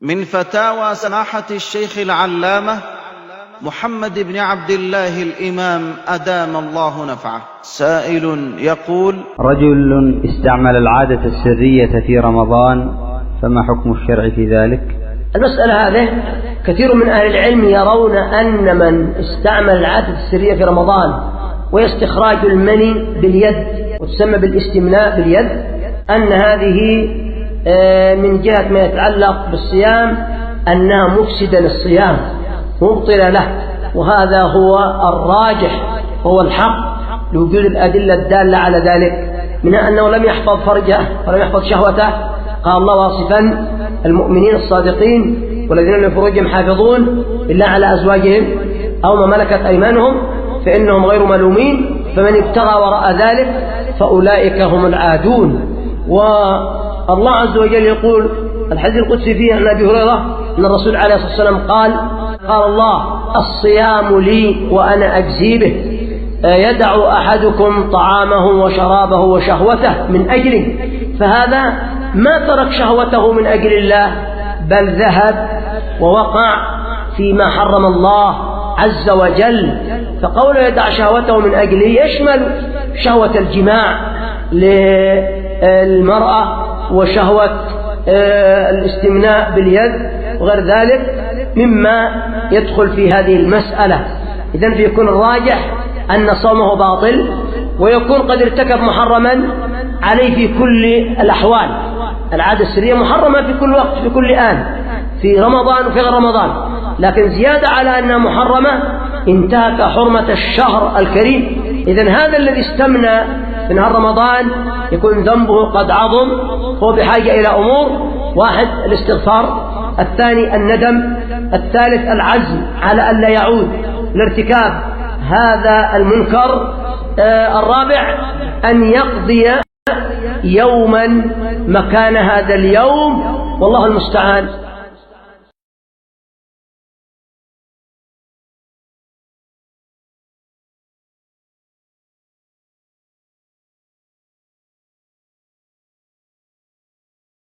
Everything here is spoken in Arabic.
من فتاوى سماحة الشيخ العلامة محمد بن عبد الله الإمام أدام الله نفعه. سائل يقول: رجل استعمل العادة السرية في رمضان، فما حكم الشرع في ذلك؟ المسألة هذه كثير من أهل العلم يرون أن من استعمل العادة السرية في رمضان وهي استخراج المني باليد وتسمى بالاستمناء باليد، أن هذه من جهة ما يتعلق بالصيام أنها مفسدة للصيام مبطلة له، وهذا هو الراجح هو الحق لوجود الأدلة الدالة على ذلك، منها أنه لم يحفظ فرجه ولم يحفظ شهوته. قال الله واصفا المؤمنين الصادقين: والذين لفروجهم حافظون إلا على أزواجهم أو ما ملكت أيمانهم فإنهم غير ملومين، فمن ابتغى وراء ذلك فأولئك هم العادون. والله عز وجل يقول الحديث القدسي فيه عن أبي هريرة أن الرسول عليه الصلاة والسلام قال الله: الصيام لي وأنا أجزي به، يدع أحدكم طعامه وشرابه وشهوته من أجله، فهذا ما ترك شهوته من أجل الله، بل ذهب ووقع فيما حرم الله عز وجل. فقوله يدع شهوته من أجله يشمل شهوة الجماع للمرأة وشهوة الاستمناء باليد وغير ذلك مما يدخل في هذه المسألة. إذن فيكون الراجح أن صومه باطل، ويكون قد ارتكب محرما عليه في كل الأحوال. العادة السرية محرمة في كل وقت في كل آن، في رمضان وفي غير رمضان، لكن زيادة على أنها محرمة انتهك حرمة الشهر الكريم. إذن هذا الذي استمنى في نهار رمضان يكون ذنبه قد عظم، هو بحاجة إلى أمور: واحد الاستغفار، الثاني الندم، الثالث العزم على أن لا يعود لارتكاب هذا المنكر، الرابع أن يقضي يوما مكان هذا اليوم، والله المستعان.